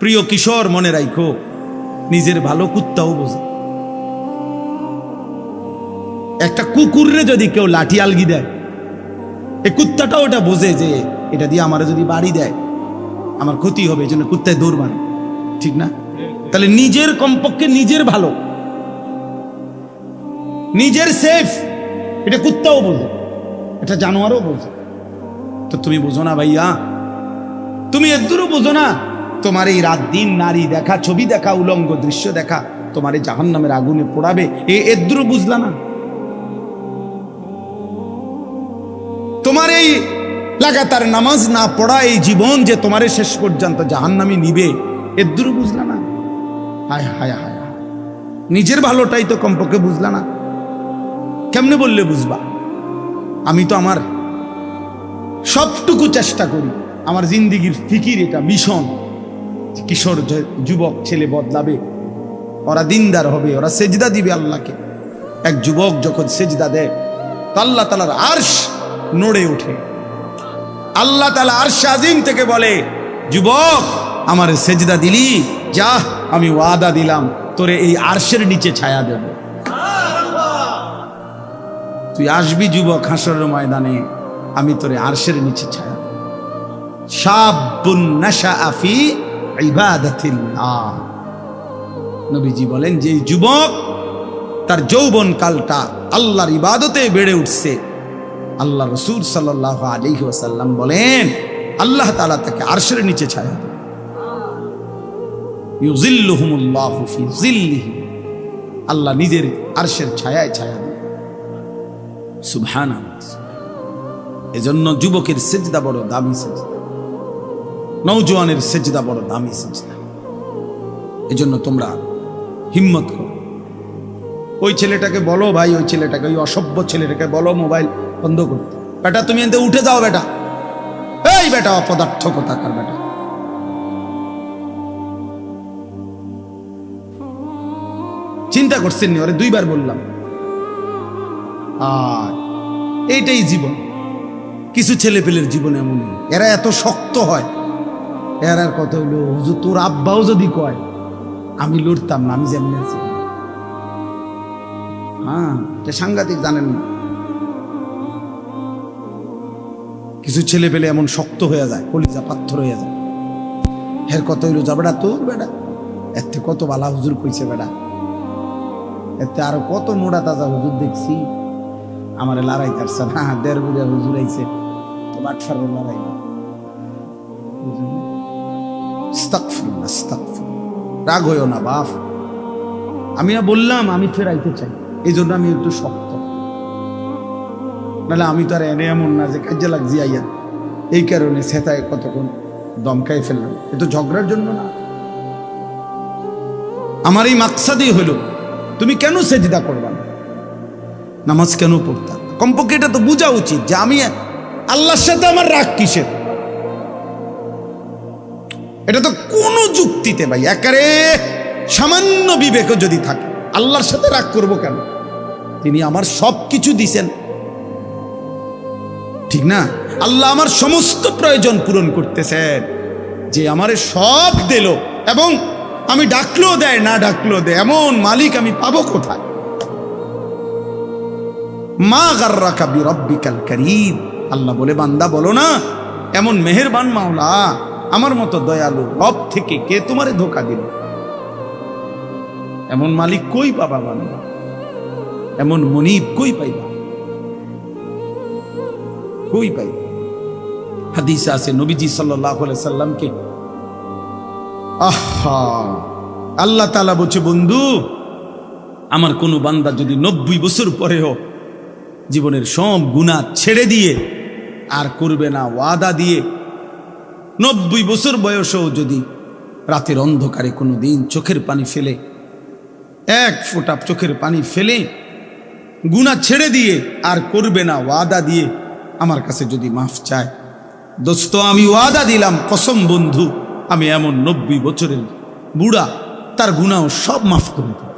প্রিয় কিশোর, মনে রাখো, নিজের ভালো কুত্তাও বোঝে। একটা কুকুররে যদি কেউ লাঠি আলগি দেয়, এই কুত্তাটাও ওটা বোঝে যে এটা দিয়ে আমার যদি বাড়ি দেয় আমার ক্ষতি হবে, এই জন্য কুত্তায় দৌড় মারে, ঠিক না? তাহলে নিজের কমপক্ষে নিজের ভালো, নিজের সেফ, এটা কুত্তাও বোঝে, এটা জানোয়ারও বোঝে। তো তুমি বোঝো না ভাইয়া, তুমি এদুরও বোঝো না? তোমার এই রাত দিন নারী দেখা, ছবি দেখা, উলঙ্গ দৃশ্য দেখা তোমার এই জাহান্নামের আগুনে পোড়াবে, এদুরও বুঝলা না? তোমার এই লাগাতার নামাজ না পড়া এই জীবন যে তোমার শেষ পর্যন্ত জাহান্নামে নিবে, এদুরও বুঝলা না? হায় হায় হায়, নিজের ভালোটাই তো কমপক্ষে বুঝলা না। কেমনে বললে বুঝবা? আমি তো আমার সবটুকু চেষ্টা করি, আমার জিন্দিগির ফিকির এটা ভীষণ, কিশোর যুবক ছেলে বদলাবে, ওরা দিনদার হবে, ওরা সেজদা দিবে আল্লাহকে। এক যুবক যখন সেজদা দেয় তো আল্লাহ তাআলার আরশ নড়ে ওঠে। আল্লাহ তাআলা আরশ আজিম থেকে বলে, যুবক আমার সেজদা দিলি, যা আমি ওয়াদা দিলাম তোরে এই আরশের নিচে ছায়া দেব। তুই আসবি যুবক হাসরের ময়দানে, আমি তোরে আরশের নিচে ছায়া দেব। শাবুন নাশাআ ফি ইবাদাতিল্লাহ, নবীজি বলেন যে যুবক তার যৌবন কালটা আল্লাহর ইবাদতে বেড়ে উঠছে, আল্লাহ রাসূল সাল্লাল্লাহু আলাইহি ওয়াসাল্লাম বলেন আল্লাহ তাআলা তাকে আরশের নিচে ছায়া দেন। ইউযিল্লুহুমুল্লাহু ফি যিল্লিহি, আল্লাহ নিজের আরশের ছায়ায় ছায়া দেন। সুবহানাল্লাহ। এজন্য যুবকের সেজদা বড় দামি সেজদা, নওজোয়ানের সেজদা বড় দামি সেজদা। এজন্য তোমরা হিম্মত করো। ওই ছেলেটাকে বলো ভাই, ওই ছেলেটাকে, ওই অসভ্য ছেলেটাকে বলো মোবাইল বন্ধ করতে। বেটা তুমি এতে উঠে যাও, বেটা এই বেটা অপদার্থ কোথাকার বেটা। চিন্তা করছেন নি? ওরে দুইবার বললাম। আর এইটাই জীবন। কিছু ছেলে পেলের জীবন এমনই, এরা এত শক্ত হয়। এরার কথা হইলো, হুজুর তোর আব্বাও যদি কয় আমি লড়তাম না, আমি যেমন আছি। হ্যাঁ, এটা সাংঘাতিক, জানেন না? কিছু ছেলে পেলে এমন শক্ত হয়ে যায়, কলিজা পাথর হয়ে যায়। এর কথা হইলো, যা বেটা তোর বেটা এতে কত বালা হুজুর কইছে, বেটা এতে আরো কত মোড়া তাজা হুজুর দেখছি, আমার লড়াই করছে না, 1.5 বুড়া হুজুর আইছে তো বাটফার লড়াই। আস্তাগফিরুল্লাহ, আস্তাগফিরুল্লাহ। রাগ হইও না বাপ, আমি বললাম আমি ফেরাইতে চাই, এই জন্য আমি একটু শক্ত, নাহলে আমি তো আর এনে এমন না যে কাজে লাগছি আইয়া এই কারণে সেতায় কতক্ষণ দমকাই ফেললাম। এ তো ঝগড়ার জন্য না। আমার এই মাকসাদই হলো, তুমি কেন সেজদা করবা না, নামাজ কেন পড়তা? কমপক্ষে এটা তো বোঝা উচিত যে আমি আল্লাহর সাথে আমার রাগ কিসের। এটা তো কোনো যুক্তিতে ভাই একারে সামান্য বিবেকও যদি থাকে, আল্লাহর সাথে রাগ করব কেন? তিনি আমার সব কিছু দিছেন, ঠিক না? আল্লাহ আমার সমস্ত প্রয়োজন পূরণ করতেছেন, যে আমারে সব দিল এবং আমি ডাকলেও দেয়, না ডাকলেও দেয়, এমন মালিক আমি পাবো কোথায়? মা গাররাকা বিরাব্বিকাল কারীম, আল্লাহ বলে, বান্দা বলো না এমন মেহেরবান মাওলা, আমার মতো দয়ালু রব থেকে কে তোমারে ধোঁকা দিল? এমন মালিক কই পাবা বান্দা? এমন মুনিব কই পাইবা? কই পাইবা? হাদিসে আছে নবীজি সাল্লাল্লাহু আলাইহি সাল্লামকে আল্লাহ তাআলা বলছে, বন্ধু আমার কোনো বান্দা যদি 90 বছর পরেও জীবনের সব গুনাহ ছেড়ে দিয়ে আর করবে না ওয়াদা দিয়ে, 90 বছর বয়সেও যদি রাতের অন্ধকারে কোনো দিন চোখের পানি ফেলে, এক ফোঁটা চোখের পানি ফেলে গুনাহ ছেড়ে দিয়ে আর করবে না ওয়াদা দিয়ে আমার কাছে যদি মাফ চায়, দোস্ত আমি ওয়াদা দিলাম, কসম বন্ধু, আমি এমন 90 বছরের বুড়া তার গুনাহ সব মাফ করে দেব।